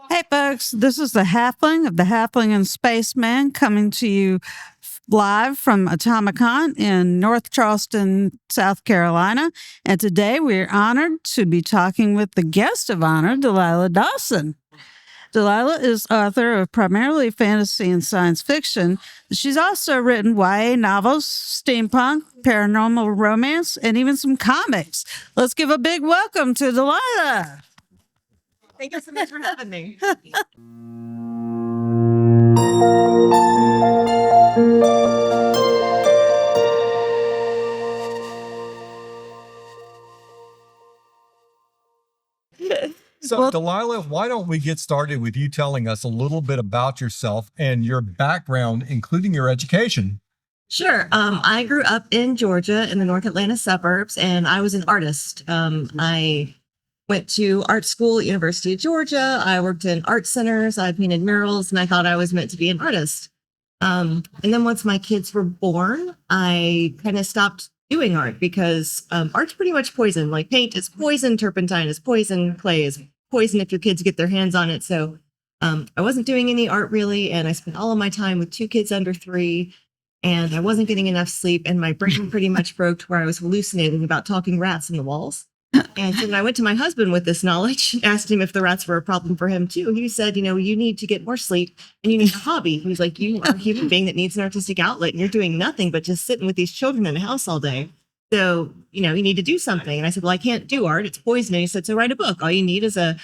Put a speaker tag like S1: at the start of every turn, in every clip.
S1: Hey, folks, this is the Halfling of the Halfling and Spaceman coming to you live from AtomaCon in North Charleston, South Carolina. And today we're honored to be talking with the guest of honor, Delilah Dawson. Delilah is author of primarily fantasy and science fiction. She's also written YA novels, steampunk, paranormal romance, and even some comics. Let's give a big welcome to Delilah.
S2: Thank you so much for having me.
S3: So, Delilah, why don't we get started with you telling us a little bit about yourself and your background, including your education?
S2: Sure. I grew up in Georgia in the North Atlanta suburbs, and I was an artist. I went to art school at University of Georgia. I worked in art centers. I painted murals, and I thought I was meant to be an artist. And then once my kids were born, I kind of stopped doing art because art's pretty much poison. Like paint is poison, turpentine is poison, clay is poison if your kids get their hands on it. So I wasn't doing any art really, and I spent all of my time with 2 kids under 3, and I wasn't getting enough sleep, and my brain pretty much broke to where I was hallucinating about talking rats in the walls. And so when I went to my husband with this knowledge, asked him if the rats were a problem for him too, he said, you need to get more sleep and you need a hobby. He was like, you are a human being that needs an artistic outlet and you're doing nothing but just sitting with these children in the house all day. So, you need to do something. And I said, well, I can't do art. It's poison. And he said, so write a book. All you need is a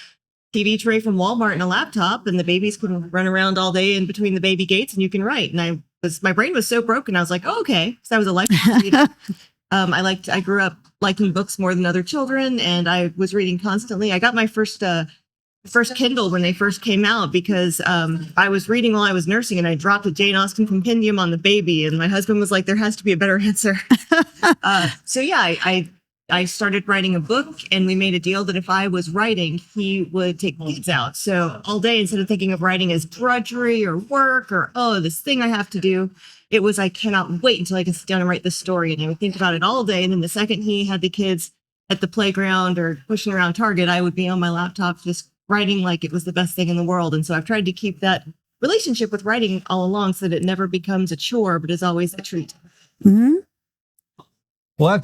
S2: TV tray from Walmart and a laptop, and the babies can run around all day in between the baby gates and you can write. And my brain was so broken. I was like, oh, okay. So that was a life. I grew up liking books more than other children, and I was reading constantly. I got my first Kindle when they first came out because I was reading while I was nursing, and I dropped a Jane Austen compendium on the baby, and my husband was like, there has to be a better answer. I started writing a book, and we made a deal that if I was writing, he would take the kids out. So all day, instead of thinking of writing as drudgery or work or, oh, this thing I have to do, it was, I cannot wait until I can sit down and write this story. And I would think about it all day. And then the second he had the kids at the playground or pushing around Target, I would be on my laptop just writing like it was the best thing in the world. And so I've tried to keep that relationship with writing all along so that it never becomes a chore, but is always a treat.
S1: Mm-hmm.
S3: Well,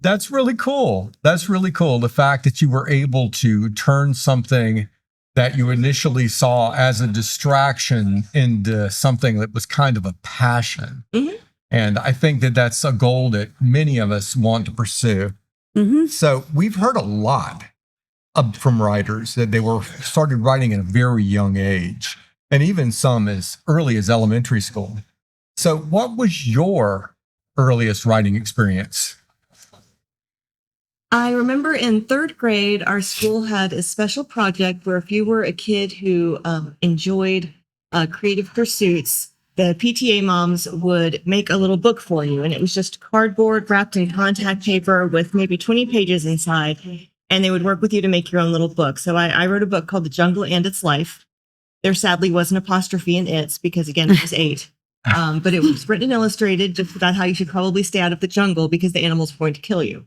S3: that's really cool. That's really cool. The fact that you were able to turn something that you initially saw as a distraction into something that was kind of a passion.
S2: Mm-hmm.
S3: And I think that that's a goal that many of us want to pursue.
S1: Mm-hmm.
S3: So we've heard a lot from writers that they started writing at a very young age, and even some as early as elementary school. So what was your earliest writing experience?
S2: I remember in 3rd grade, our school had a special project where if you were a kid who enjoyed creative pursuits, the PTA moms would make a little book for you. And it was just cardboard wrapped in contact paper with maybe 20 pages inside. And they would work with you to make your own little book. So I wrote a book called The Jungle and Its Life. There sadly was an apostrophe in its because, again, it was 8. But it was written and illustrated just about how you should probably stay out of the jungle because the animals were going to kill you.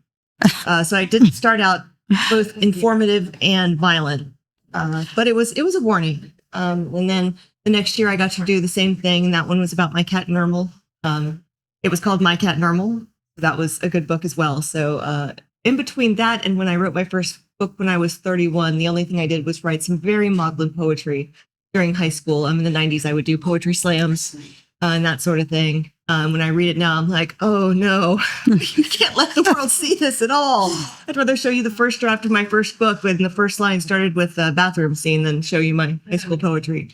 S2: So I didn't start out both informative and violent, but it was a warning. And then the next year I got to do the same thing, and that one was about my cat Normal. It was called My Cat Normal. That was a good book as well. So in between that and when I wrote my first book when I was 31, the only thing I did was write some very maudlin poetry during high school. In the 90s, I would do poetry slams and that sort of thing. When I read it now, I'm like, oh no, you can't let the world see this at all. I'd rather show you the first draft of my first book when the first line started with a bathroom scene than show you my high school poetry.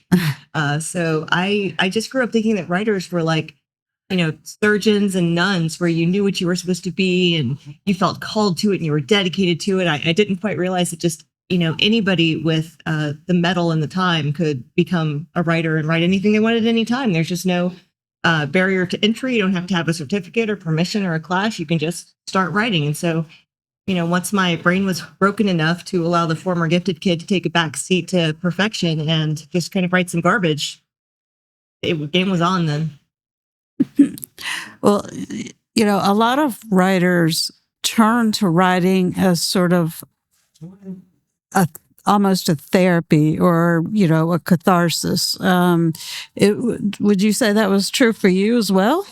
S2: So I just grew up thinking that writers were like, surgeons and nuns where you knew what you were supposed to be and you felt called to it and you were dedicated to it. I didn't quite realize that just, anybody with the mettle and the time could become a writer and write anything they wanted at any time. There's just no barrier to entry. You don't have to have a certificate or permission or a class. You can just start writing. And so, once my brain was broken enough to allow the former gifted kid to take a back seat to perfection and just kind of write some garbage, game was on then.
S1: Well, a lot of writers turn to writing as sort of almost a therapy or, a catharsis. Would you say that was true for you as well?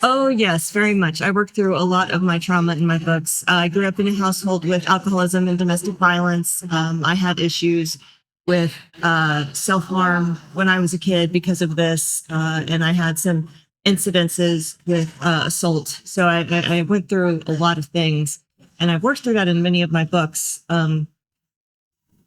S2: Oh, yes, very much. I worked through a lot of my trauma in my books. I grew up in a household with alcoholism and domestic violence. I had issues with self-harm when I was a kid because of this, and I had some incidences with assault. So I went through a lot of things, and I've worked through that in many of my books.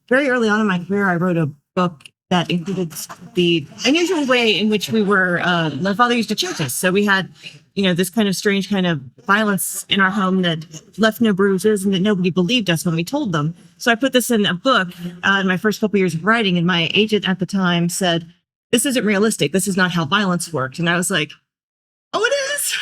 S2: Very early on in my career, I wrote a book that included the unusual way in which we were, my father used to choke us. So we had, this kind of strange kind of violence in our home that left no bruises and that nobody believed us when we told them. So I put this in a book in my first couple years of writing, and my agent at the time said, "This isn't realistic. This is not how violence worked." And I was like, "Oh, it is."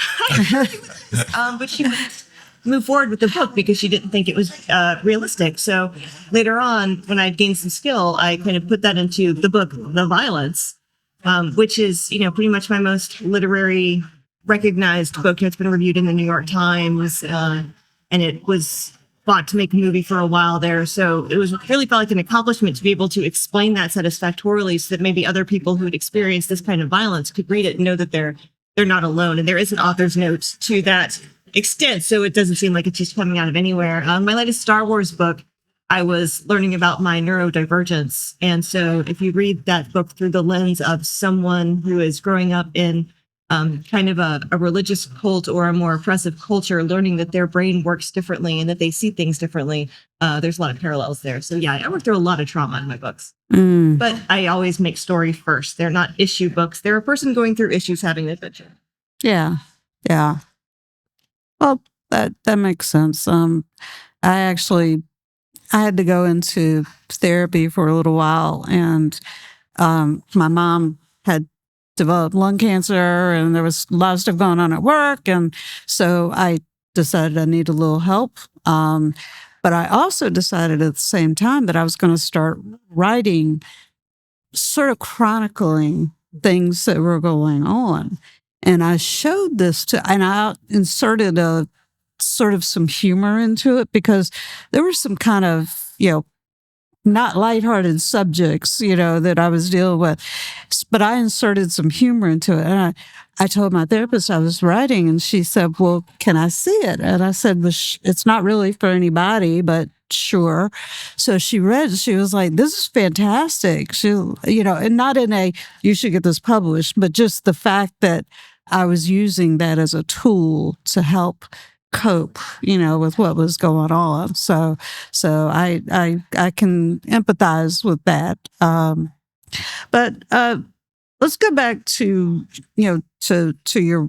S2: But she wouldn't move forward with the book because she didn't think it was realistic. So later on, when I gained some skill, I kind of put that into the book, The Violence, which is, pretty much my most literary recognized book. It's been reviewed in the New York Times, and it was bought to make a movie for a while there. So it was really felt like an accomplishment to be able to explain that satisfactorily so that maybe other people who had experienced this kind of violence could read it and know that they're not alone. And there is an author's note to that extent, so it doesn't seem like it's just coming out of anywhere. My latest Star Wars book, I was learning about my neurodivergence. And so if you read that book through the lens of someone who is growing up in kind of a religious cult or a more oppressive culture, learning that their brain works differently and that they see things differently, there's a lot of parallels there. So yeah, I work through a lot of trauma in my books. But I always make story first. They're not issue books. They're a person going through issues having an adventure.
S1: Yeah. Yeah. Well, that makes sense. I had to go into therapy for a little while, and my mom had developed lung cancer, and there was a lot of stuff going on at work, and so I decided I needed a little help. But I also decided at the same time that I was going to start writing, sort of chronicling things that were going on. And I showed this and I inserted a sort of some humor into it because there were some kind of, not lighthearted subjects, that I was dealing with. But I inserted some humor into it. And I told my therapist I was writing, and she said, "Well, can I see it?" And I said, "Well, it's not really for anybody, but sure." So she read, she was like, "This is fantastic." She, and not in a, "you should get this published," but just the fact that I was using that as a tool to help cope, with what was going on. So I can empathize with that. But let's go back to to your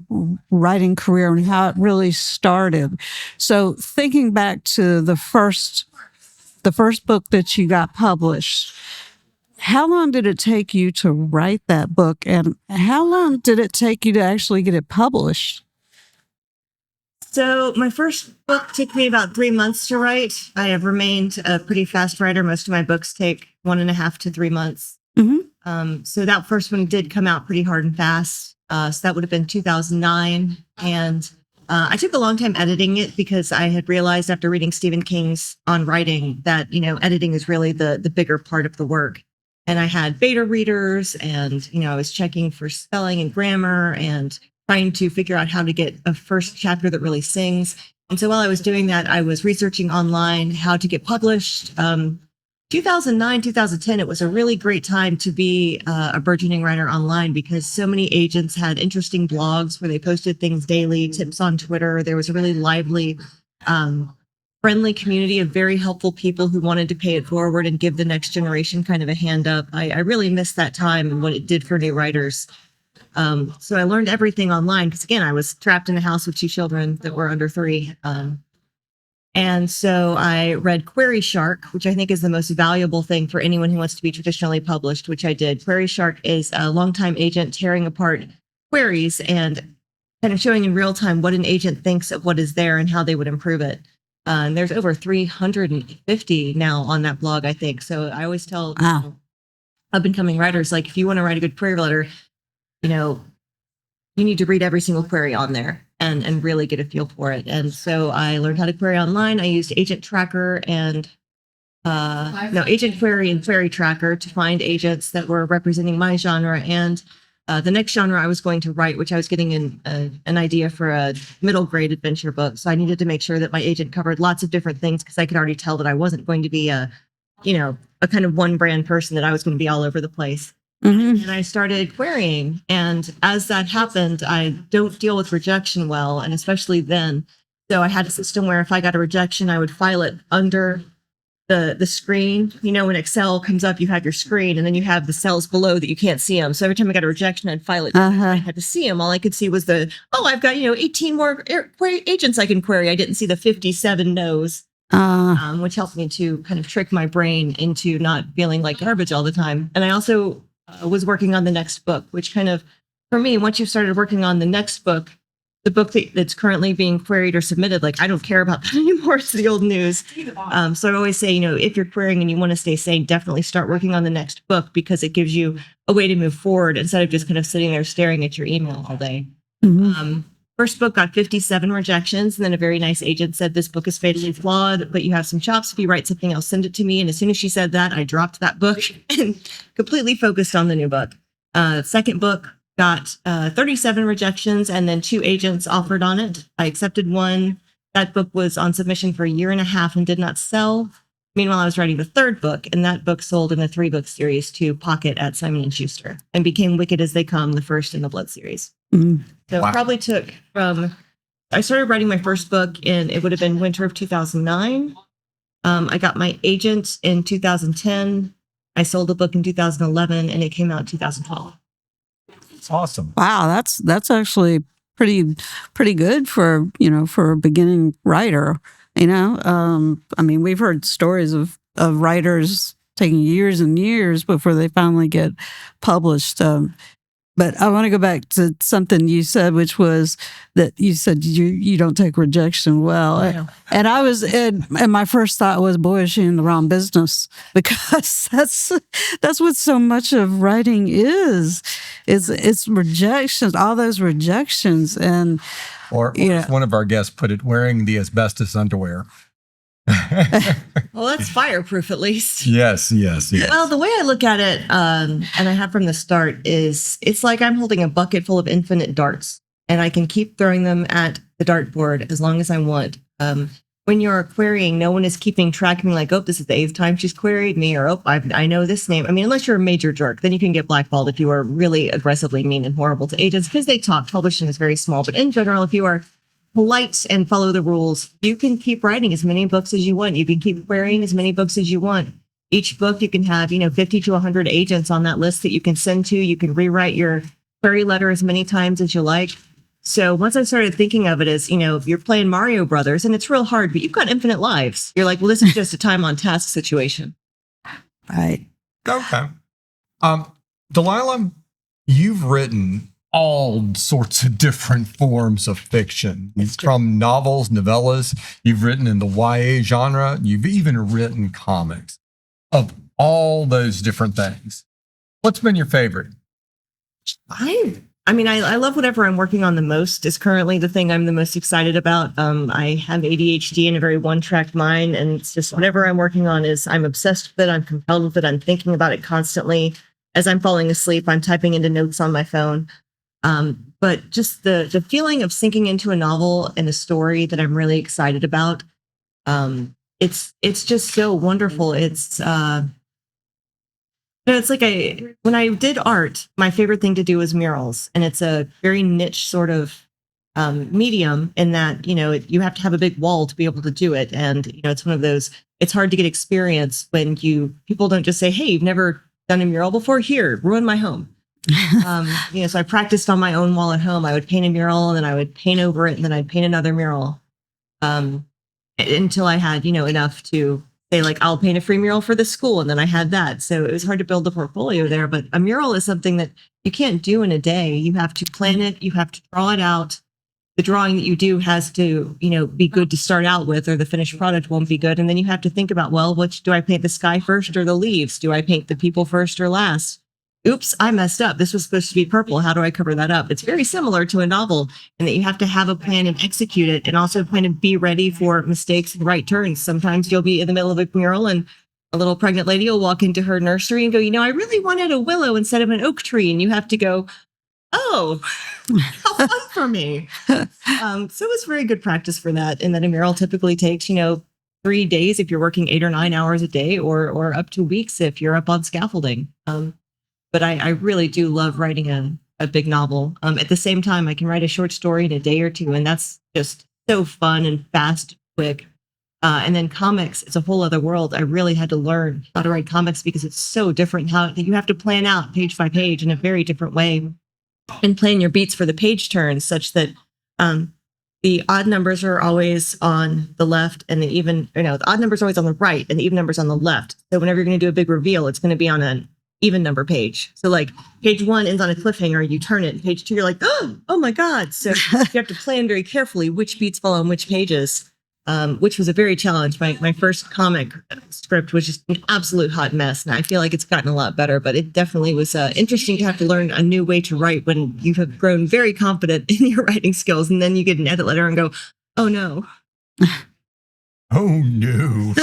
S1: writing career and how it really started. So thinking back to the first book that you got published, how long did it take you to write that book, and how long did it take you to actually get it published?
S2: So my first book took me about 3 months to write. I have remained a pretty fast writer. Most of my books take 1.5 to 3 months. So that first one did come out pretty hard and fast. So that would have been 2009. And I took a long time editing it because I had realized after reading Stephen King's On Writing that, editing is really the bigger part of the work. And I had beta readers and, I was checking for spelling and grammar and trying to figure out how to get a first chapter that really sings. And so while I was doing that, I was researching online how to get published. 2009, 2010, it was a really great time to be a burgeoning writer online because so many agents had interesting blogs where they posted things daily, tips on Twitter. There was a really lively, friendly community of very helpful people who wanted to pay it forward and give the next generation kind of a hand up. I really missed that time and what it did for new writers. So I learned everything online because, again, I was trapped in a house with 2 children that were under 3. And so I read Query Shark, which I think is the most valuable thing for anyone who wants to be traditionally published, which I did. Query Shark is a longtime agent tearing apart queries and kind of showing in real time what an agent thinks of what is there and how they would improve it. And there's over 350 now on that blog, I think. So I always tell up and coming writers, like, if you want to write a good query letter, you need to read every single query on there and really get a feel for it. And so I learned how to query online. I used Agent Tracker and Agent Query and Query Tracker to find agents that were representing my genre and the next genre I was going to write, which I was getting an idea for a middle grade adventure book. So I needed to make sure that my agent covered lots of different things because I could already tell that I wasn't going to be a kind of one brand person, that I was going to be all over the place.
S1: Mm-hmm.
S2: And I started querying. And as that happened, I don't deal with rejection well, and especially then. So I had a system where if I got a rejection, I would file it under the screen. When Excel comes up, you have your screen and then you have the cells below that you can't see them. So every time I got a rejection, I'd file it. I had to see them. All I could see was I've got, 18 more agents I can query. I didn't see the 57 no's, which helped me to kind of trick my brain into not feeling like garbage all the time. And I also was working on the next book, which kind of, for me, once you've started working on the next book, the book that's currently being queried or submitted, like, I don't care about that anymore. It's the old news. So I always say, if you're querying and you want to stay sane, definitely start working on the next book, because it gives you a way to move forward instead of just kind of sitting there staring at your email all day.
S1: Mm-hmm.
S2: First book got 57 rejections. And then a very nice agent said, this book is fatally flawed, but you have some chops. If you write something else, send it to me. And as soon as she said that, I dropped that book and completely focused on the new book. Second book got 37 rejections, and then 2 agents offered on it. I accepted one. That book was on submission for a year and a half and did not sell. Meanwhile, I was writing the third book, and that book sold in a 3-book series to Pocket at Simon & Schuster and became Wicked as They Come, the first in the Blood series.
S1: Mm-hmm.
S2: So it probably took I started writing my first book it would have been winter of 2009. I got my agent in 2010. I sold the book in 2011, and it came out in 2012.
S3: It's awesome.
S1: Wow, that's actually pretty good for for a beginning writer. We've heard stories of writers taking years and years before they finally get published. But I want to go back to something you said, which was that you said you don't take rejection well. And I was, and my first thought was, boy, is she in the wrong business? Because that's what so much of writing is. It's rejections, all those rejections. And
S3: or as one of our guests put it, wearing the asbestos underwear.
S2: Well, that's fireproof at least.
S3: Yes.
S2: Well, the way I look at it, and I have from the start, is it's like I'm holding a bucket full of infinite darts, and I can keep throwing them at the dartboard as long as I want. When you're querying, no one is keeping track of me like, oh, this is the 8th time she's queried me, or, oh, I know this name. I mean, unless you're a major jerk, then you can get blackballed if you are really aggressively mean and horrible to agents, because they talk. Publishing is very small. But in general, if you are polite and follow the rules, you can keep writing as many books as you want. You can keep querying as many books as you want. Each book, you can have, 50 to 100 agents on that list that you can send to. You can rewrite your query letter as many times as you like. So once I started thinking of it as, you're playing Mario Brothers and it's real hard, but you've got infinite lives. You're like, well, this is just a time on task situation.
S1: right.
S3: Okay. Delilah, you've written all sorts of different forms of fiction. From novels, novellas, you've written in the YA genre, you've even written comics. Of all those different things, what's been your favorite?
S2: I love whatever I'm working on the most is currently the thing I'm the most excited about. I have ADHD and a very one-track mind, and it's just whatever I'm working on is I'm obsessed with it, I'm compelled with it, I'm thinking about it constantly. As I'm falling asleep, I'm typing into notes on my phone. But just the feeling of sinking into a novel and a story that I'm really excited about, it's just so wonderful. It's like when I did art, my favorite thing to do was murals, and it's a very niche sort of medium in that you have to have a big wall to be able to do it, and it's one of those. It's hard to get experience when people don't just say, "Hey, you've never done a mural before? Here, ruin my home." So I practiced on my own wall at home. I would paint a mural, and then I would paint over it, and then I'd paint another mural, until I had, enough to say, like, I'll paint a free mural for the school. And then I had that. So it was hard to build a portfolio there. But a mural is something that you can't do in a day. You have to plan it. You have to draw it out. The drawing that you do has to, be good to start out with, or the finished product won't be good. And then you have to think about, well, do I paint the sky first or the leaves? Do I paint the people first or last? Oops, I messed up. This was supposed to be purple. How do I cover that up? It's very similar to a novel in that you have to have a plan and execute it, and also kind of be ready for mistakes and right turns. Sometimes you'll be in the middle of a mural and a little pregnant lady will walk into her nursery and go, I really wanted a willow instead of an oak tree. And you have to go, oh, how fun for me. So it was very good practice for that. And then a mural typically takes, 3 days if you're working 8 or 9 hours a day, or up to weeks if you're up on scaffolding. But I really do love writing a big novel. At the same time, I can write a short story in a day or two, and that's just so fun and fast, quick. And then comics, it's a whole other world. I really had to learn how to write comics because it's so different. How you have to plan out page by page in a very different way, and plan your beats for the page turns such that the odd numbers are always on the left, and the odd numbers are always on the right, and the even numbers on the left. So whenever you're going to do a big reveal, it's going to be on an even number page. So like page 1 ends on a cliffhanger, you turn it, and page 2, you're like, oh my God. So you have to plan very carefully which beats fall on which pages, which was a very challenge. My first comic script was just an absolute hot mess. And I feel like it's gotten a lot better, but it definitely was interesting to have to learn a new way to write when you have grown very confident in your writing skills. And then you get an edit letter and go, oh no.
S3: Oh no.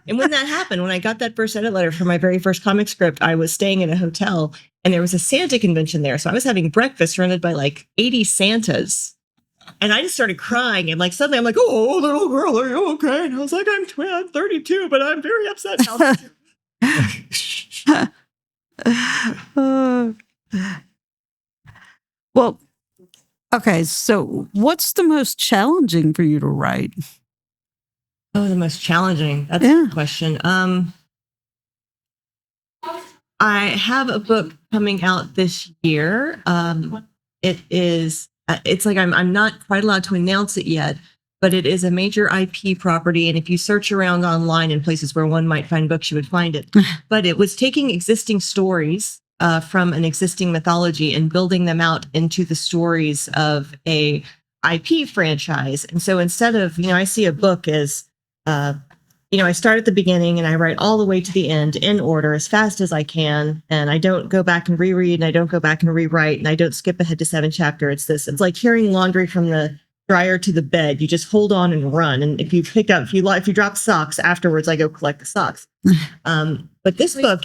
S2: And when that happened, when I got that first edit letter for my very first comic script, I was staying in a hotel and there was a Santa convention there. So I was having breakfast surrounded by like 80 Santas. And I just started crying. And like suddenly I'm like, oh, little girl, are you okay? And I was like, I'm 32, but I'm very upset now.
S1: Well, okay. So what's the most challenging for you to write?
S2: Oh, the most challenging. That's a good question. I have a book coming out this year. It's like I'm not quite allowed to announce it yet, but it is a major IP property. And if you search around online in places where one might find books, you would find it. But it was taking existing stories from an existing mythology and building them out into the stories of a IP franchise. And so instead of, I see a book as I start at the beginning and I write all the way to the end in order as fast as I can. And I don't go back and reread, and I don't go back and rewrite, and I don't skip ahead to 7 chapters. It's like carrying laundry from the dryer to the bed. You just hold on and run. And if you drop socks afterwards, I go collect the socks. But this book,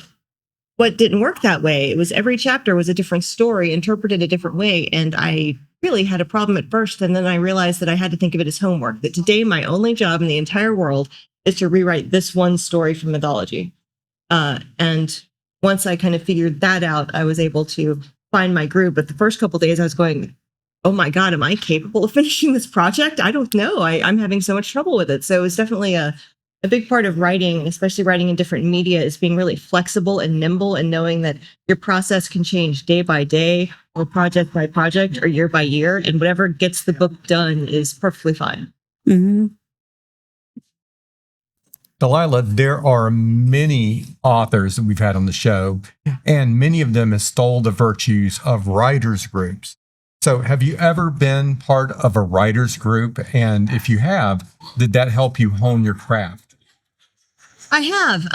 S2: what didn't work that way, it was every chapter was a different story interpreted a different way. And I really had a problem at first. And then I realized that I had to think of it as homework, that today my only job in the entire world is to rewrite this one story from mythology. And once I kind of figured that out, I was able to find my groove. But the first couple of days I was going, oh my God, am I capable of finishing this project? I don't know. I'm having so much trouble with it. So it was definitely a big part of writing, especially writing in different media, is being really flexible and nimble and knowing that your process can change day by day or project by project or year by year. And whatever gets the book done is perfectly fine.
S1: Mm-hmm.
S3: Delilah, there are many authors that we've had on the show, and many of them extol the virtues of writers' groups. So have you ever been part of a writers' group? And if you have, did that help you hone your craft?
S2: I have.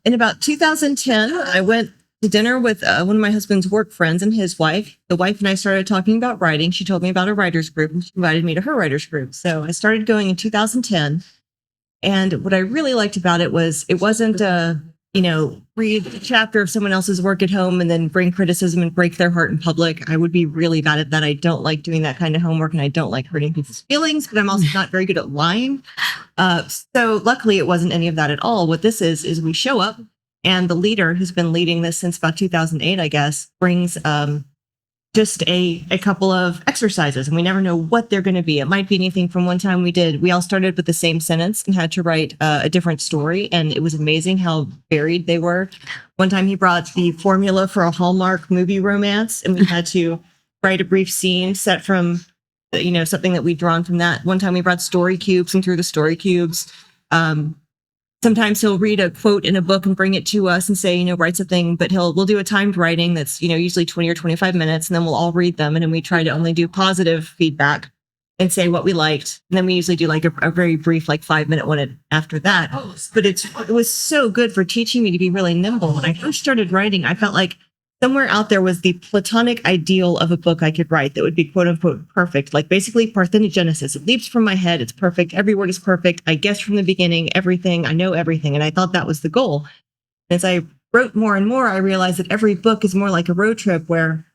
S2: In about 2010, I went to dinner with one of my husband's work friends and his wife. The wife and I started talking about writing. She told me about a writers' group and she invited me to her writers' group. So I started going in 2010. And what I really liked about it was it wasn't read a chapter of someone else's work at home and then bring criticism and break their heart in public. I would be really bad at that. I don't like doing that kind of homework, and I don't like hurting people's feelings, but I'm also not very good at lying. So luckily it wasn't any of that at all. What this is we show up, and the leader, who's been leading this since about 2008, I guess, brings just a couple of exercises, and we never know what they're going to be. It might be anything from one time we all started with the same sentence and had to write a different story. And it was amazing how varied they were. One time he brought the formula for a Hallmark movie romance, and we had to write a brief scene set from, something that we'd drawn from that. One time we brought story cubes and threw the story cubes. Sometimes he'll read a quote in a book and bring it to us and say, write something, but we'll do a timed writing that's, usually 20 or 25 minutes, and then we'll all read them. And then we try to only do positive feedback and say what we liked. And then we usually do like a very brief, like 5-minute one after that. But it was so good for teaching me to be really nimble. When I first started writing, I felt like somewhere out there was the platonic ideal of a book I could write that would be quote unquote perfect. Like basically parthenogenesis. It leaps from my head. It's perfect. Every word is perfect. I guess from the beginning, everything. I know everything. And I thought that was the goal. As I wrote more and more, I realized that every book is more like a road trip where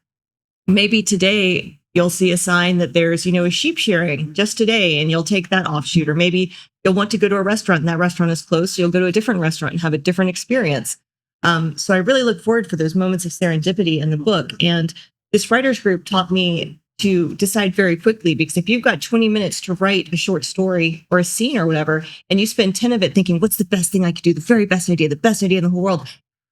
S2: maybe today you'll see a sign that there's, a sheep shearing just today, and you'll take that offshoot. Or maybe you'll want to go to a restaurant and that restaurant is closed. So you'll go to a different restaurant and have a different experience. So I really look forward for those moments of serendipity in the book. And this writers group taught me to decide very quickly, because if you've got 20 minutes to write a short story or a scene or whatever, and you spend 10 of it thinking, what's the best thing I could do? The very best idea in the whole world,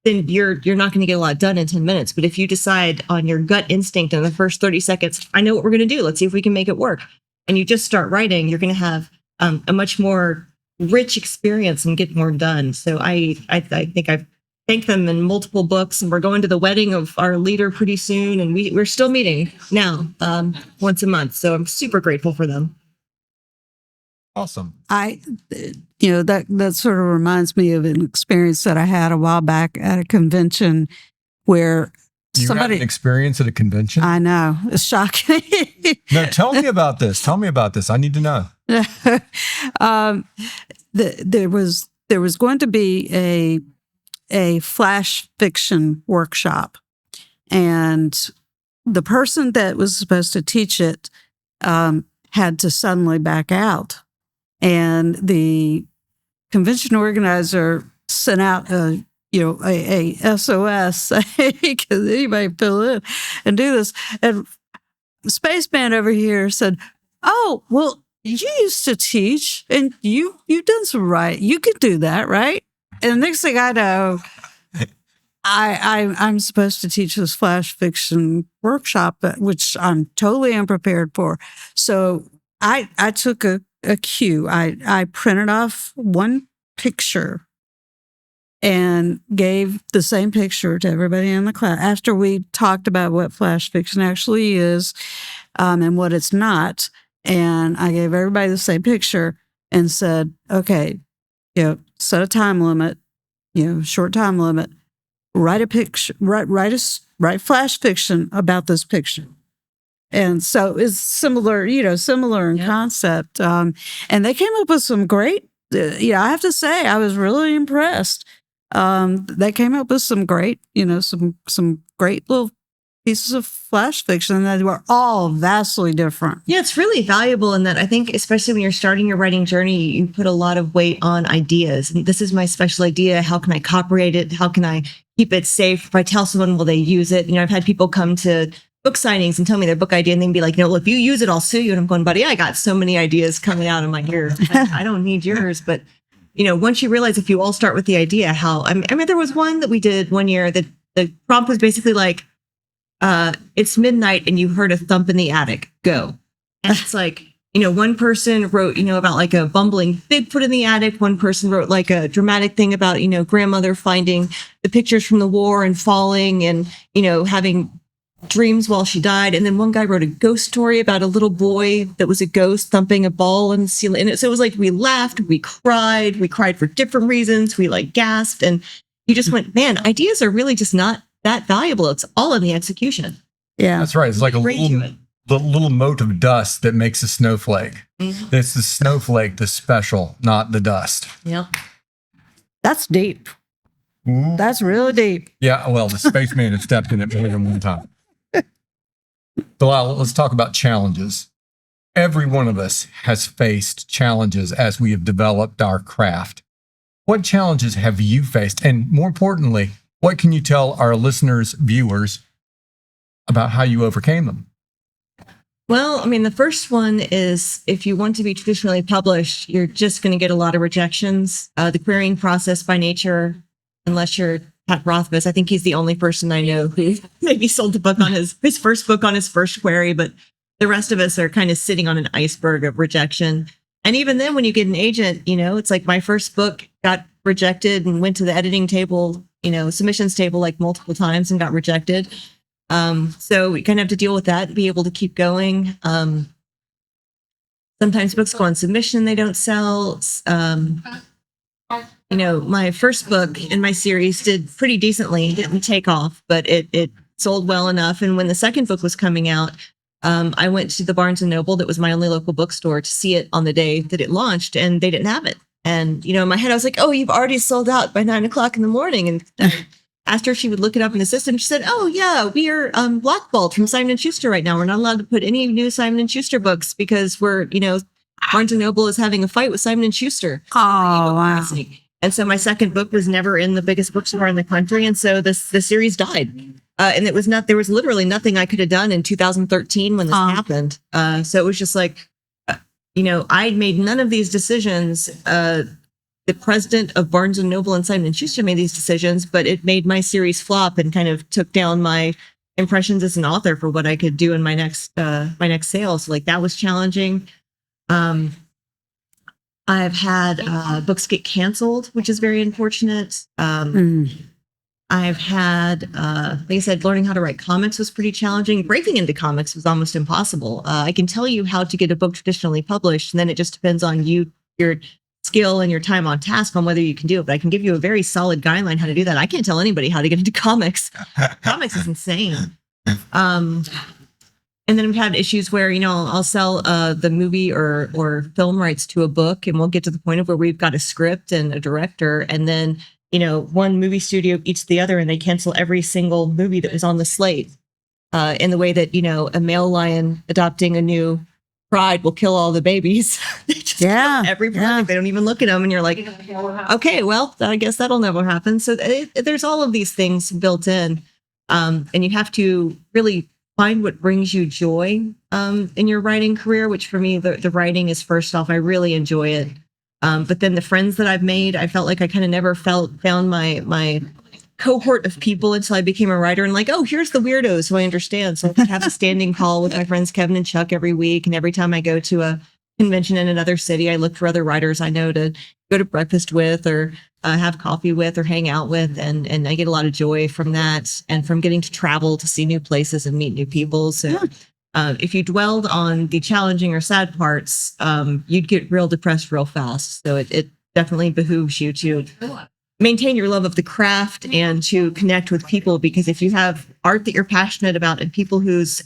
S2: then you're not going to get a lot done in 10 minutes. But if you decide on your gut instinct in the first 30 seconds, I know what we're going to do. Let's see if we can make it work. And you just start writing, you're going to have a much more rich experience and get more done. So I think I've thanked them in multiple books, and we're going to the wedding of our leader pretty soon. And we're still meeting now once a month. So I'm super grateful for them.
S3: Awesome.
S1: That sort of reminds me of an experience that I had a while back at a convention where
S3: You had an experience at a convention?
S1: I know. It's shocking.
S3: No, tell me about this. Tell me about this. I need to know.
S1: There was going to be a flash fiction workshop, and the person that was supposed to teach it had to suddenly back out, and the convention organizer sent out a SOS, because anybody fill in and do this. And the spaceman over here said, "Oh, well, you used to teach, and you've done some writing. You could do that, right?" And the next thing I know, I'm supposed to teach this flash fiction workshop, which I'm totally unprepared for. So I took a cue. I printed off one picture and gave the same picture to everybody in the class after we talked about what flash fiction actually is and what it's not. And I gave everybody the same picture and said, okay, set a time limit, short time limit, write a picture, write flash fiction about this picture. And so it's similar in concept. And they came up with some great, I have to say, I was really impressed. They came up with some great, some great little pieces of flash fiction, and they were all vastly different.
S2: Yeah, it's really valuable in that I think, especially when you're starting your writing journey, you put a lot of weight on ideas. And this is my special idea. How can I copyright it? How can I keep it safe? If I tell someone, will they use it? I've had people come to book signings and tell me their book idea, and then be like, well, if you use it, I'll sue you. And I'm going, buddy, I got so many ideas coming out of my ear. I don't need yours. But, once you realize, if you all start with the idea, there was one that we did one year that the prompt was basically like, it's midnight and you heard a thump in the attic, go. And it's like, one person wrote, about like a bumbling Bigfoot in the attic. One person wrote like a dramatic thing about, grandmother finding the pictures from the war and falling and, having dreams while she died. And then one guy wrote a ghost story about a little boy that was a ghost thumping a ball in the ceiling. And so it was like, we laughed, we cried for different reasons. We like gasped, and you just went, man, ideas are really just not that valuable. It's all in the execution.
S1: Yeah,
S3: that's right. It's like a little mote of dust that makes a snowflake. Mm-hmm. It's the snowflake that's special, not the dust.
S2: Yeah,
S1: that's deep. Ooh. That's really deep.
S3: Yeah, well, the spaceman has stepped in it more than one time. Delilah, let's talk about challenges. Every one of us has faced challenges as we have developed our craft. What challenges have you faced? And more importantly, what can you tell our listeners, viewers, about how you overcame them?
S2: Well, the first one is, if you want to be traditionally published, you're just going to get a lot of rejections. The querying process by nature, unless you're Pat Rothfuss, I think he's the only person I know who maybe sold the book on his first book on his first query, but the rest of us are kind of sitting on an iceberg of rejection. And even then, when you get an agent, it's like my first book got rejected and went to the editing table, submissions table like multiple times and got rejected. So we kind of have to deal with that and be able to keep going. Sometimes books go on submission, they don't sell. my first book in my series did pretty decently, didn't take off, but it sold well enough. And when the second book was coming out, I went to the Barnes and Noble, that was my only local bookstore, to see it on the day that it launched, and they didn't have it. And, in my head, I was like, oh, you've already sold out by 9 o'clock in the morning. And I asked her if she would look it up in the system. She said, oh, yeah, we are blackballed from Simon & Schuster right now. We're not allowed to put any new Simon & Schuster books because Barnes and Noble is having a fight with Simon & Schuster.
S1: Oh, wow.
S2: And so my second book was never in the biggest bookstore in the country. And so the series died. And there was literally nothing I could have done in 2013 when this happened. So it was just like, I'd made none of these decisions. The president of Barnes and Noble and Simon & Schuster made these decisions, but it made my series flop and kind of took down my impressions as an author for what I could do in my next sale. So like that was challenging. I've had books get canceled, which is very unfortunate. I've had, like I said, learning how to write comics was pretty challenging. Breaking into comics was almost impossible. I can tell you how to get a book traditionally published, and then it just depends on you, your skill and your time on task on whether you can do it. But I can give you a very solid guideline how to do that. I can't tell anybody how to get into comics. Comics is insane. And then we've had issues where, I'll sell the movie or film rights to a book, and we'll get to the point of where we've got a script and a director, and then one movie studio eats the other, and they cancel every single movie that was on the slate. In the way that, a male lion adopting a new pride will kill all the babies. They just kill every project. They don't even look at them, and you're like, okay, well, I guess that'll never happen. So there's all of these things built in, and you have to really find what brings you joy in your writing career. Which for me, the writing is first off. I really enjoy it. But then the friends that I've made, I felt like I kind of never found my cohort of people until I became a writer, and like, oh, here's the weirdos who I understand. So I have a standing call with my friends Kevin and Chuck every week. And every time I go to a convention in another city, I look for other writers I know to go to breakfast with or have coffee with or hang out with. And I get a lot of joy from that and from getting to travel to see new places and meet new people. So if you dwelled on the challenging or sad parts, you'd get real depressed real fast. So it definitely behooves you to maintain your love of the craft and to connect with people, because if you have art that you're passionate about and people whose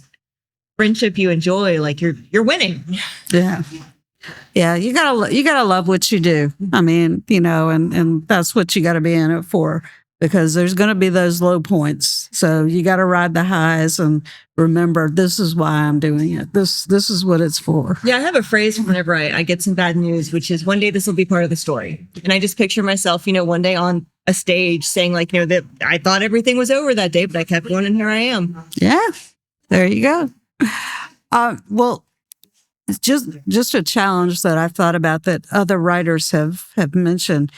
S2: friendship you enjoy, like you're winning.
S1: Yeah, you gotta love what you do. I mean, and that's what you got to be in it for, because there's going to be those low points. So you got to ride the highs and remember, this is why I'm doing it. This is what it's for.
S2: Yeah, I have a phrase whenever I get some bad news, which is, one day this will be part of the story. And I just picture myself, one day on a stage saying like, that I thought everything was over that day, but I kept going and here I am.
S1: Yeah, there you go. Well, it's just a challenge that I've thought about that other writers have mentioned,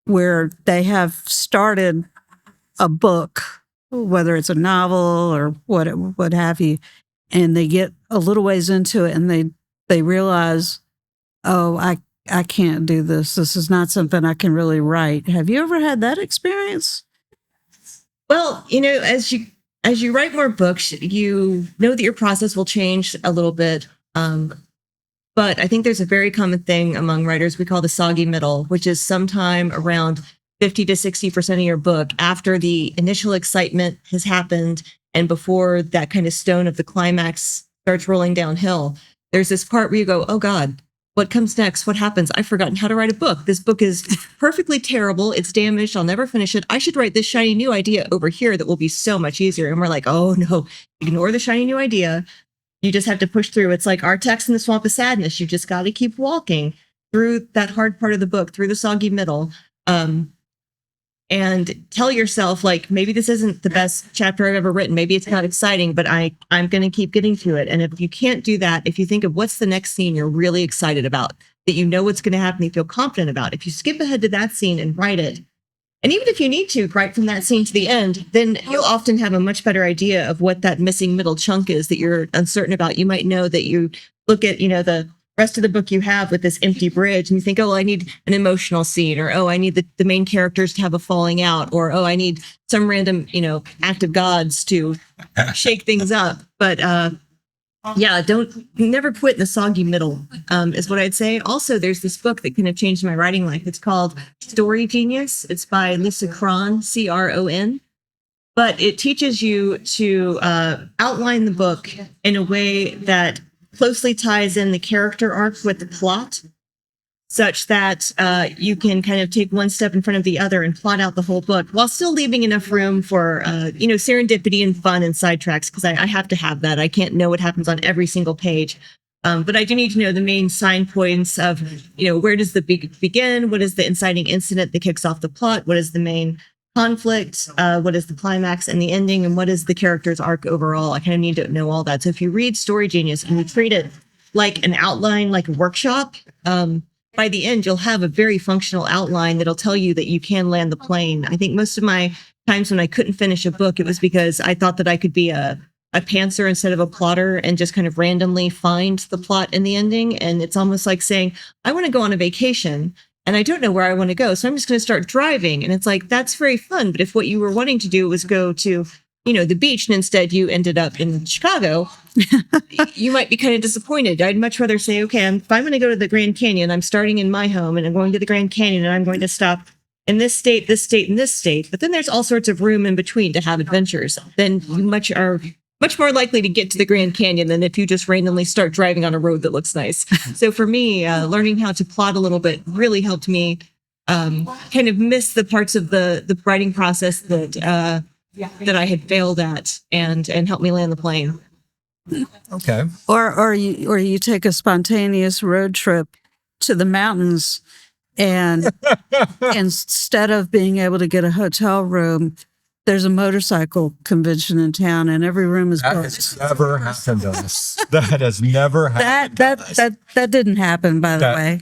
S1: where they have started a book, whether it's a novel or what have you, and they get a little ways into it and they realize, oh, I can't do this. This is not something I can really write. Have you ever had that experience?
S2: Well, as you write more books, you know that your process will change a little bit. But I think there's a very common thing among writers we call the soggy middle, which is sometime around 50 to 60% of your book after the initial excitement has happened and before that kind of stone of the climax starts rolling downhill. There's this part where you go, oh God, what comes next? What happens? I've forgotten how to write a book. This book is perfectly terrible. It's damaged. I'll never finish it. I should write this shiny new idea over here that will be so much easier. And we're like, oh no, ignore the shiny new idea. You just have to push through. It's like our text in the swamp of sadness. You just got to keep walking through that hard part of the book, through the soggy middle, and tell yourself, like, maybe this isn't the best chapter I've ever written. Maybe it's not exciting, but I'm going to keep getting to it. And if you can't do that, if you think of what's the next scene you're really excited about, that you know what's going to happen, you feel confident about, if you skip ahead to that scene and write it, and even if you need to write from that scene to the end, then you'll often have a much better idea of what that missing middle chunk is that you're uncertain about. You might know that you look at, the rest of the book you have with this empty bridge and you think, oh, I need an emotional scene, or, oh, I need the main characters to have a falling out, or, oh, I need some random, act of gods to shake things up. But Yeah, don't never quit in the soggy middle, is what I'd say. Also, there's this book that kind of changed my writing life. It's called Story Genius. It's by Lisa Cron, Cron. But it teaches you to outline the book in a way that closely ties in the character arc with the plot, such that you can kind of take one step in front of the other and plot out the whole book while still leaving enough room for, serendipity and fun and sidetracks, because I have to have that. I can't know what happens on every single page. But I do need to know the main sign points of, where does the begin? What is the inciting incident that kicks off the plot? What is the main conflict? What is the climax and the ending? And what is the character's arc overall? I kind of need to know all that. So if you read Story Genius and you treat it like an outline, like a workshop, by the end, you'll have a very functional outline that'll tell you that you can land the plane. I think most of my times when I couldn't finish a book, it was because I thought that I could be a pantser instead of a plotter and just kind of randomly find the plot in the ending. And it's almost like saying, I want to go on a vacation and I don't know where I want to go. So I'm just going to start driving. And it's like, that's very fun. But if what you were wanting to do was go to, the beach, and instead you ended up in Chicago, you might be kind of disappointed. I'd much rather say, okay, if I'm going to go to the Grand Canyon, I'm starting in my home and I'm going to the Grand Canyon and I'm going to stop in this state, and this state. But then there's all sorts of room in between to have adventures. Then you are much more likely to get to the Grand Canyon than if you just randomly start driving on a road that looks nice. So for me, learning how to plot a little bit really helped me kind of miss the parts of the writing process that I had failed at, and helped me land the plane.
S3: Okay.
S1: Or you take a spontaneous road trip to the mountains, and instead of being able to get a hotel room, there's a motorcycle convention in town, and every room is
S3: That
S1: booked.
S3: has never happened to us. That has never happened.
S1: That didn't happen, by the way.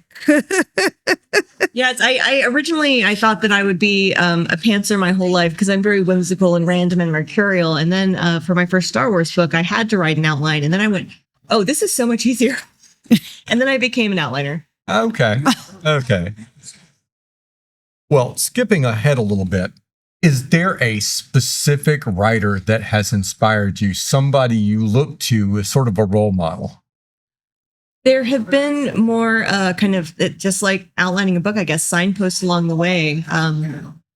S2: Yes, I originally thought that I would be a pantser my whole life because I'm very whimsical and random and mercurial. And then for my first Star Wars book, I had to write an outline. And then I went, oh, this is so much easier. And then I became an outliner.
S3: Okay. Okay. Well, skipping ahead a little bit, is there a specific writer that has inspired you, somebody you look to as sort of a role model?
S2: There have been more kind of just like outlining a book, I guess, signposts along the way.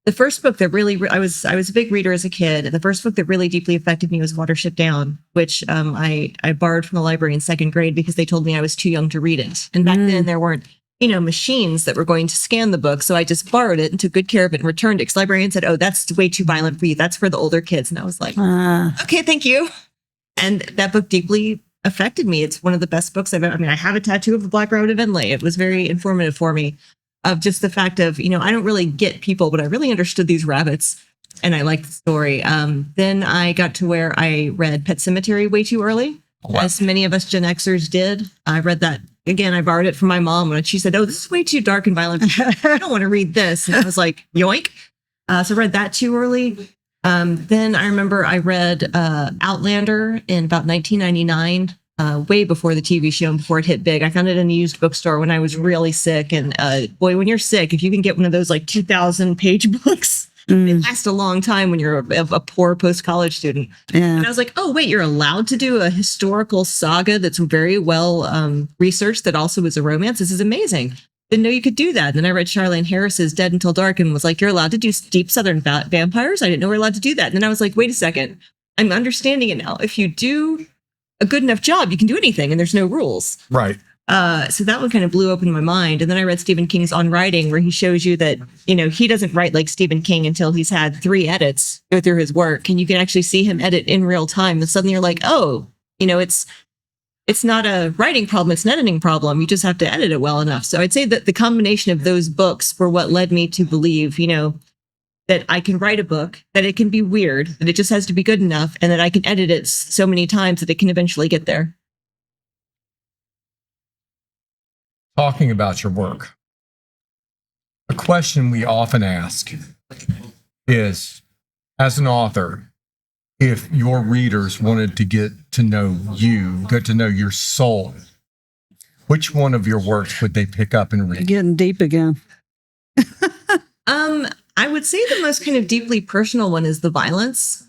S2: The first book that really, I was a big reader as a kid, and the first book that really deeply affected me was Watership Down, which I borrowed from the library in second grade because they told me I was too young to read it. And back then there weren't, machines that were going to scan the book. So I just borrowed it and took good care of it and returned it. Because the librarian said, oh, that's way too violent for you. That's for the older kids. And I was like, okay, thank you. And that book deeply affected me. It's one of the best books I've ever, I have a tattoo of a black rabbit of Enlay. It was very informative for me, of just the fact of, I don't really get people, but I really understood these rabbits and I liked the story. Then I got to where I read Pet Sematary way too early, as many of us Gen Xers did. I read that. Again, I borrowed it from my mom when she said, oh, this is way too dark and violent. I don't want to read this. And I was like, yoink. So I read that too early. Then I remember I read Outlander in about 1999, way before the TV show and before it hit big. I found it in a used bookstore when I was really sick. And boy, when you're sick, if you can get one of those like 2,000 page books, it lasts a long time when you're a poor post-college student. Yeah. And I was like, oh, wait, you're allowed to do a historical saga that's very well researched that also is a romance? This is amazing. Didn't know you could do that. And then I read Charlene Harris's Dead Until Dark and was like, you're allowed to do deep Southern vampires? I didn't know we were allowed to do that. And then I was like, wait a second. I'm understanding it now. If you do a good enough job, you can do anything and there's no rules.
S3: Right.
S2: So that one kind of blew open my mind. And then I read Stephen King's On Writing, where he shows you that, he doesn't write like Stephen King until he's had 3 edits go through his work. And you can actually see him edit in real time. And suddenly you're like, oh, it's not a writing problem, it's an editing problem. You just have to edit it well enough. So I'd say that the combination of those books were what led me to believe, that I can write a book, that it can be weird, that it just has to be good enough, and that I can edit it so many times that it can eventually get there.
S3: Talking about your work, a question we often ask is, as an author, if your readers wanted to get to know you, get to know your soul, which one of your works would they pick up and read?
S1: Getting deep again.
S2: I would say the most kind of deeply personal one is The Violence.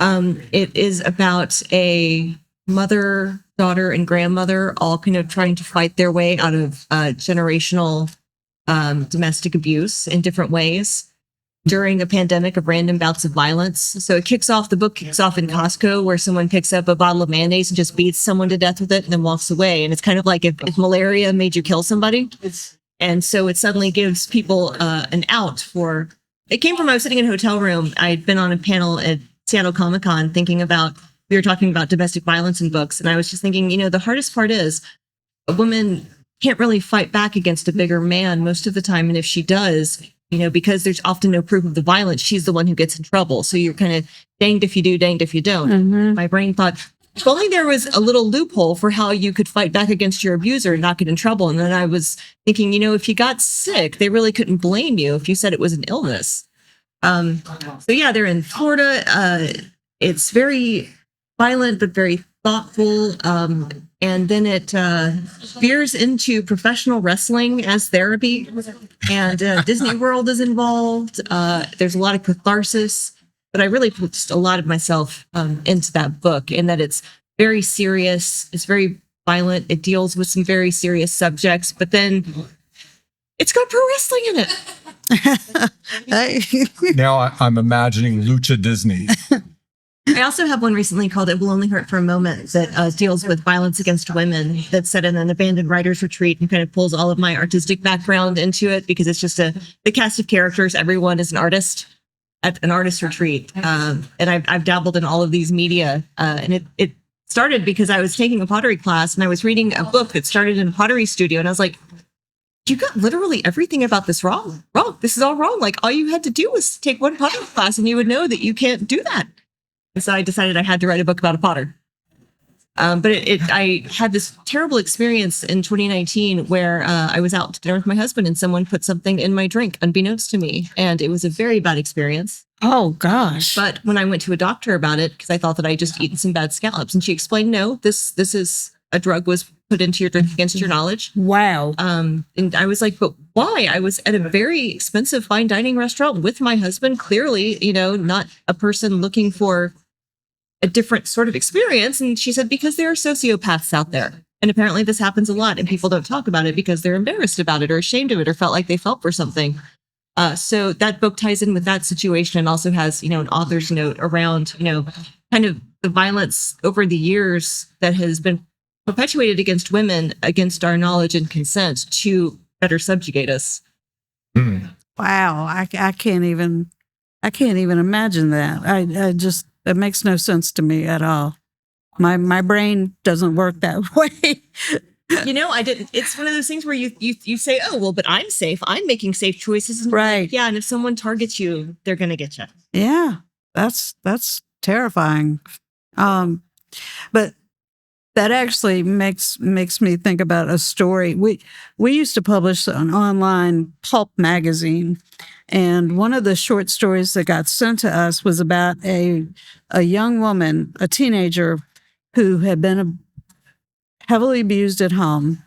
S2: It is about a mother daughter and grandmother all kind of trying to fight their way out of generational domestic abuse in different ways during a pandemic of random bouts of violence. So the book kicks off in Costco, where someone picks up a bottle of mayonnaise and just beats someone to death with it and then walks away. And it's kind of like if malaria made you kill somebody. And so it suddenly gives people an out for, it came from, I was sitting in a hotel room. I'd been on a panel at Seattle Comic-Con we were talking about domestic violence in books. And I was just thinking, the hardest part is a woman can't really fight back against a bigger man most of the time. And if she does, because there's often no proof of the violence, she's the one who gets in trouble. So you're kind of danged if you do, danged if you don't.
S1: Mm-hmm.
S2: My brain thought, if only there was a little loophole for how you could fight back against your abuser and not get in trouble. And then I was thinking, if you got sick, they really couldn't blame you if you said it was an illness. So yeah, they're in Florida. It's very violent, but very thoughtful. And then it veers into professional wrestling as therapy. And Disney World is involved. There's a lot of catharsis. But I really put just a lot of myself into that book, in that it's very serious. It's very violent. It deals with some very serious subjects. But then it's got pro wrestling in it.
S3: Now I'm imagining Lucha Disney.
S2: I also have one recently called It Will Only Hurt for a Moment that deals with violence against women, that's set in an abandoned writer's retreat, and kind of pulls all of my artistic background into it, because it's just the cast of characters. Everyone is an artist at an artist retreat. And I've dabbled in all of these media. And it started because I was taking a pottery class and I was reading a book that started in a pottery studio. And I was like, you got literally everything about this wrong. This is all wrong. Like, all you had to do was take one pottery class and you would know that you can't do that. And so I decided I had to write a book about a potter. But I had this terrible experience in 2019 where I was out to dinner with my husband and someone put something in my drink unbeknownst to me. And it was a very bad experience.
S1: Oh, gosh.
S2: But when I went to a doctor about it, because I thought that I just eaten some bad scallops, and she explained, no, this is a drug was put into your drink against your knowledge.
S1: Wow.
S2: And I was like, but why? I was at a very expensive fine dining restaurant with my husband, clearly, not a person looking for a different sort of experience. And she said, because there are sociopaths out there. And apparently this happens a lot, and people don't talk about it because they're embarrassed about it or ashamed of it or felt like they felt for something. So that book ties in with that situation, and also has, an author's note around, kind of the violence over the years that has been perpetuated against women, against our knowledge and consent, to better subjugate us.
S1: Wow. I can't even imagine that. I just, it makes no sense to me at all. My brain doesn't work that way.
S2: I didn't. It's one of those things where you say, oh, well, but I'm safe. I'm making safe choices. And
S1: Right.
S2: Yeah. And if someone targets you, they're going to get you.
S1: Yeah. That's terrifying. But that actually makes me think about a story. We used to publish an online pulp magazine, and one of the short stories that got sent to us was about a young woman, a teenager, who had been heavily abused at home,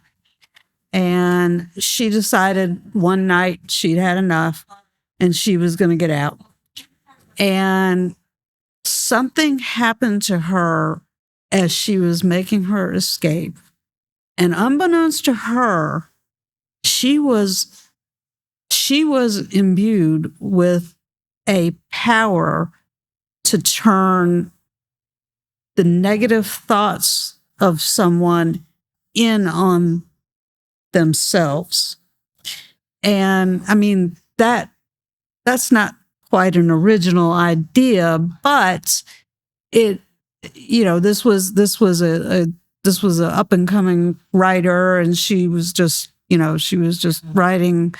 S1: and she decided one night she'd had enough and she was going to get out. And something happened to her as she was making her escape. And unbeknownst to her, she was imbued with a power to turn the negative thoughts of someone in on themselves. And I mean, that's not quite an original idea, but this was a up and coming writer, and she was just writing,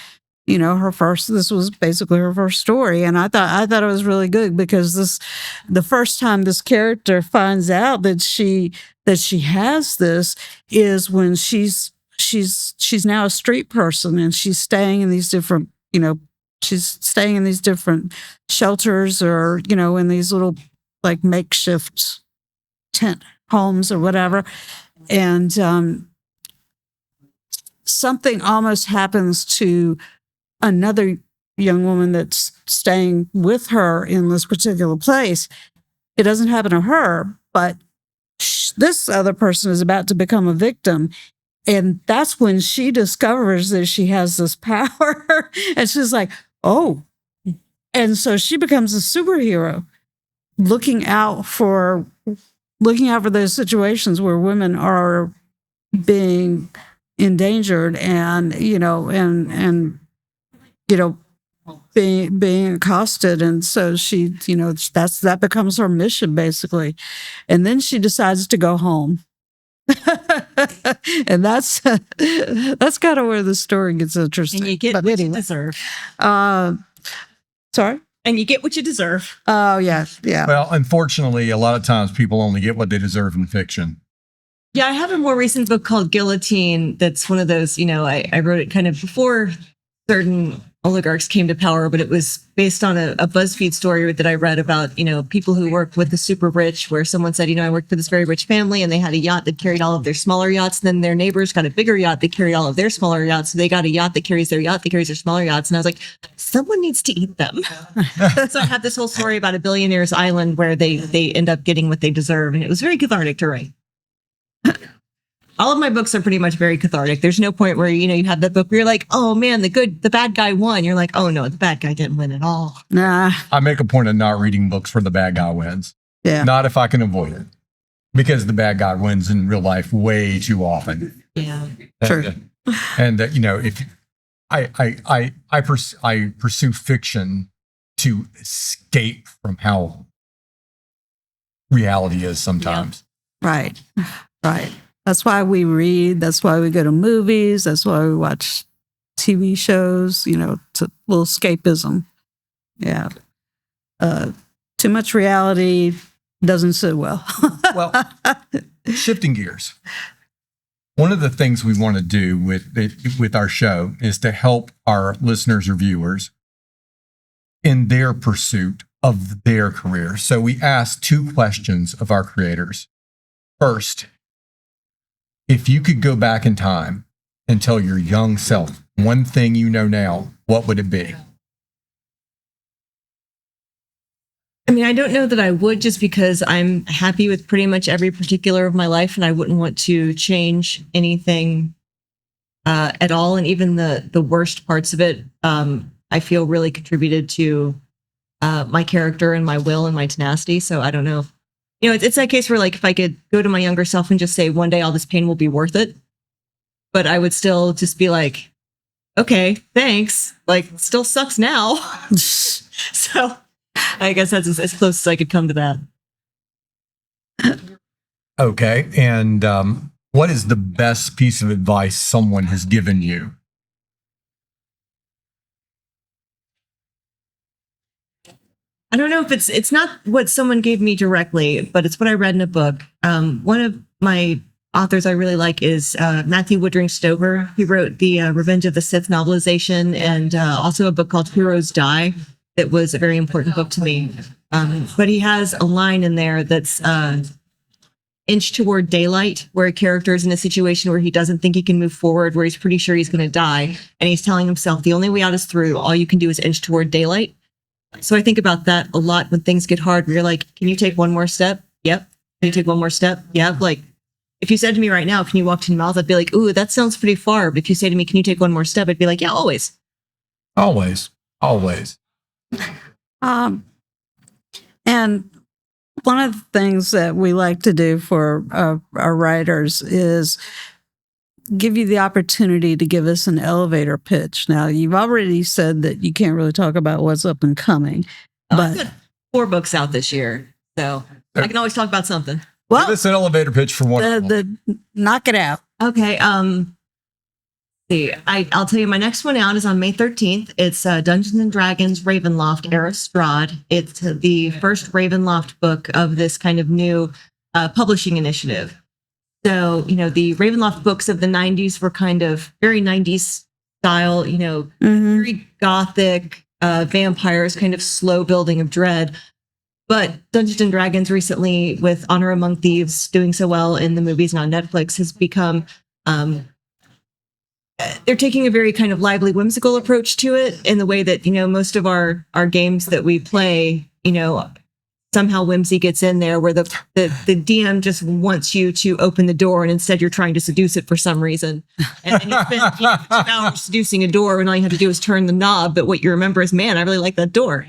S1: this was basically her first story. And I thought it was really good, because the first time this character finds out that she has this is when she's now a street person, and she's staying in these different, shelters, or, in these little like makeshift tent homes or whatever. And something almost happens to another young woman that's staying with her in this particular place. It doesn't happen to her, but this other person is about to become a victim. And that's when she discovers that she has this power. And she's like, oh. And so she becomes a superhero, looking out for those situations where women are being endangered and being accosted. And so she, that becomes her mission basically. And then she decides to go home. And that's kind of where the story gets interesting.
S2: And you get what you deserve.
S1: Sorry?
S2: And you get what you deserve.
S1: Oh, yeah. Yeah.
S3: Well, unfortunately, a lot of times people only get what they deserve in fiction.
S2: Yeah, I have a more recent book called Guillotine. That's one of those, I wrote it kind of before certain oligarchs came to power, but it was based on a BuzzFeed story that I read about, people who work with the super rich, where someone said, I worked for this very rich family and they had a yacht that carried all of their smaller yachts. And then their neighbors got a bigger yacht that carried all of their smaller yachts. So they got a yacht that carries their yacht that carries their smaller yachts. And I was like, someone needs to eat them. So I had this whole story about a billionaire's island where they end up getting what they deserve. And it was very cathartic to write. All of my books are pretty much very cathartic. There's no point where, you have that book where you're like, oh man, the bad guy won. You're like, oh no, the bad guy didn't win at all.
S1: Nah.
S3: I make a point of not reading books where the bad guy wins.
S1: Yeah.
S3: Not if I can avoid it. Because the bad guy wins in real life way too often.
S2: Yeah.
S1: True.
S3: And if I pursue fiction to escape from how reality is sometimes.
S1: Yeah. Right. That's why we read. That's why we go to movies. That's why we watch TV shows, to a little escapism. Yeah. Too much reality doesn't sit well.
S3: Well, shifting gears. One of the things we want to do with our show is to help our listeners or viewers in their pursuit of their career. So we ask 2 questions of our creators. First, if you could go back in time and tell your young self one thing you know now, what would it be?
S2: I mean, I don't know that I would, just because I'm happy with pretty much every particular of my life and I wouldn't want to change anything at all. And even the worst parts of it, I feel really contributed to my character and my will and my tenacity. So I don't know. It's that case where, like, if I could go to my younger self and just say, one day all this pain will be worth it, but I would still just be like, okay, thanks. Like, still sucks now. So I guess that's as close as I could come to that.
S3: Okay. And what is the best piece of advice someone has given you?
S2: I don't know if it's not what someone gave me directly, but it's what I read in a book. One of my authors I really like is Matthew Woodring Stover. He wrote the Revenge of the Sith novelization and also a book called Heroes Die. That was a very important book to me. But he has a line in there that's Inch Toward Daylight, where a character is in a situation where he doesn't think he can move forward, where he's pretty sure he's going to die. And he's telling himself the only way out is through. All you can do is inch toward daylight. So I think about that a lot when things get hard. Where you're like, can you take one more step? Yep. Can you take one more step? Yeah. Like, if you said to me right now, can you walk to the mouth? I'd be like, ooh, that sounds pretty far. But if you say to me, can you take one more step? I'd be like, yeah, always.
S3: Always.
S1: And one of the things that we like to do for our writers is give you the opportunity to give us an elevator pitch. Now, you've already said that you can't really talk about what's up and coming, but
S2: I've got 4 books out this year, so I can always talk about something.
S3: Give us an elevator pitch for one.
S1: Knock it out.
S2: Okay. See, I'll tell you, my next one out is on May 13th. It's Dungeons and Dragons Ravenloft, Heir Strahd. It's the first Ravenloft book of this kind of new publishing initiative. So, the Ravenloft books of the 90s were kind of very 90s style, very gothic, vampires, kind of slow building of dread. But Dungeons and Dragons recently, with Honor Among Thieves doing so well in the movies and on Netflix, has become, they're taking a very kind of lively, whimsical approach to it in the way that, most of our games that we play, somehow whimsy gets in there where the DM just wants you to open the door and instead you're trying to seduce it for some reason. And then you spend 2 hours seducing a door and all you have to do is turn the knob. But what you remember is, man, I really like that door.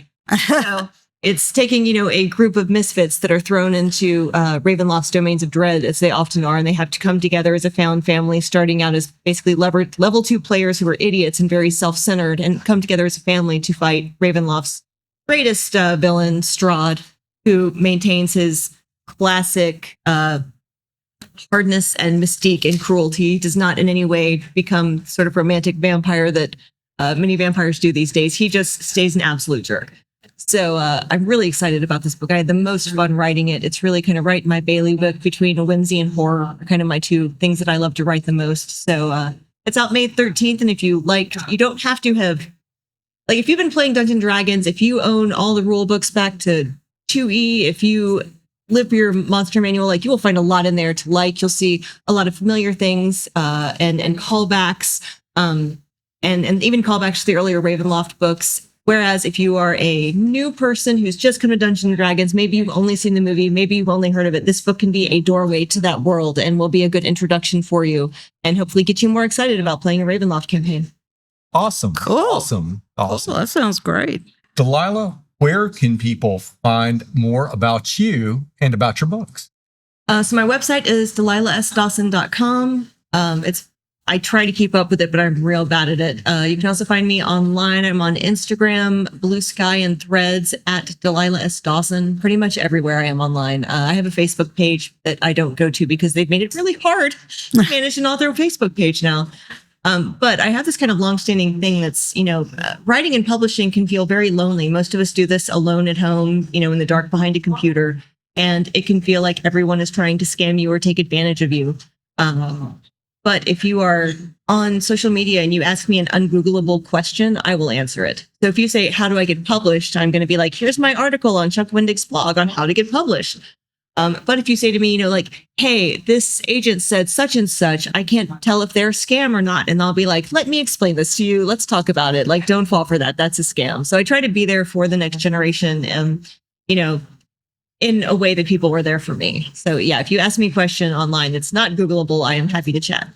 S2: So it's taking, a group of misfits that are thrown into Ravenloft's domains of dread, as they often are, and they have to come together as a found family, starting out as basically level 2 players who are idiots and very self-centered, and come together as a family to fight Ravenloft's greatest villain, Strahd, who maintains his classic hardness and mystique and cruelty, does not in any way become sort of romantic vampire that many vampires do these days. He just stays an absolute jerk. So I'm really excited about this book. I had the most fun writing it. It's really kind of right in my bailiwick between whimsy and horror, are kind of my 2 things that I love to write the most. So it's out May 13th. And if you you don't have to have, if you've been playing Dungeons & Dragons, if you own all the rule books back to 2E, if you live your monster manual, you will find a lot in there to like. You'll see a lot of familiar things and callbacks and even callbacks to the earlier Ravenloft books. Whereas if you are a new person who's just come to Dungeons & Dragons, maybe you've only seen the movie, maybe you've only heard of it, this book can be a doorway to that world and will be a good introduction for you and hopefully get you more excited about playing a Ravenloft campaign.
S3: Awesome.
S1: Cool.
S3: Awesome.
S1: Cool. That sounds great.
S3: Delilah, where can people find more about you and about your books?
S2: So my website is delilahsdawson.com. I try to keep up with it, but I'm real bad at it. You can also find me online. I'm on Instagram, Blue Sky, and Threads at Delilah S. Dawson. Pretty much everywhere I am online. I have a Facebook page that I don't go to because they've made it really hard to manage an author Facebook page now. But I have this kind of longstanding thing that's, writing and publishing can feel very lonely. Most of us do this alone at home, in the dark behind a computer. And it can feel like everyone is trying to scam you or take advantage of you. But if you are on social media and you ask me an ungoogleable question, I will answer it. So if you say, how do I get published? I'm going to be like, here's my article on Chuck Wendig's blog on how to get published. But if you say to me, hey, this agent said such and such, I can't tell if they're a scam or not. And I'll be like, let me explain this to you. Let's talk about it. Don't fall for that. That's a scam. So I try to be there for the next generation and, in a way that people were there for me. So yeah, if you ask me a question online that's not Googleable, I am happy to chat.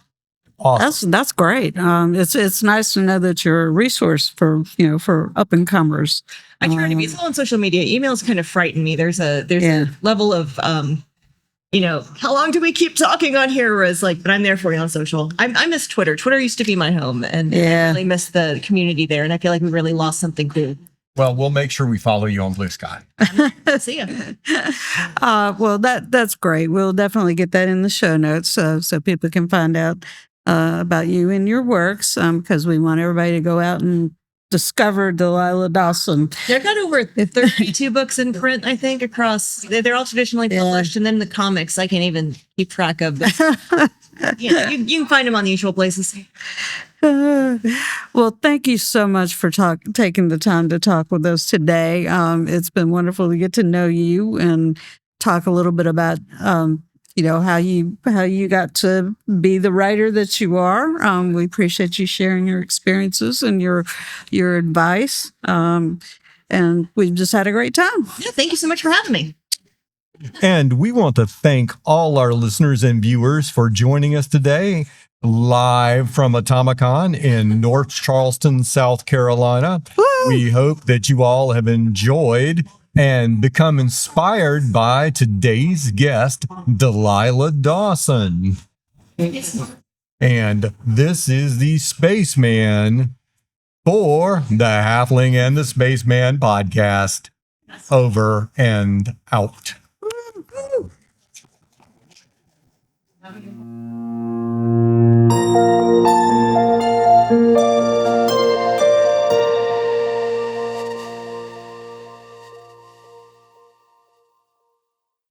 S3: Awesome.
S1: That's great. It's nice to know that you're a resource for up and comers.
S2: I try to be. It's all on social media. Emails kind of frighten me. There's a level of how long do we keep talking on here? Whereas but I'm there for you on social. I miss Twitter. Twitter used to be my home, and I really miss the community there. And I feel like we really lost something good.
S3: Well, we'll make sure we follow you on Blue Sky.
S2: See ya.
S1: Well, that's great. We'll definitely get that in the show notes so people can find out about you and your works, because we want everybody to go out and discover Delilah Dawson.
S2: I've got over 32 books in print, I think, across. They're all traditionally published, and then the comics I can't even keep track of. But, you can find them on the usual places.
S1: Well, thank you so much for taking the time to talk with us today. It's been wonderful to get to know you and talk a little bit about how you got to be the writer that you are. We appreciate you sharing your experiences and your advice. And we've just had a great time.
S2: Yeah, thank you so much for having me.
S3: And we want to thank all our listeners and viewers for joining us today, live from AtomaCon in North Charleston, South Carolina.
S1: Woo!
S3: We hope that you all have enjoyed and become inspired by today's guest, Delilah Dawson. And this is the Spaceman for the Halfling and the Spaceman podcast. Over and out.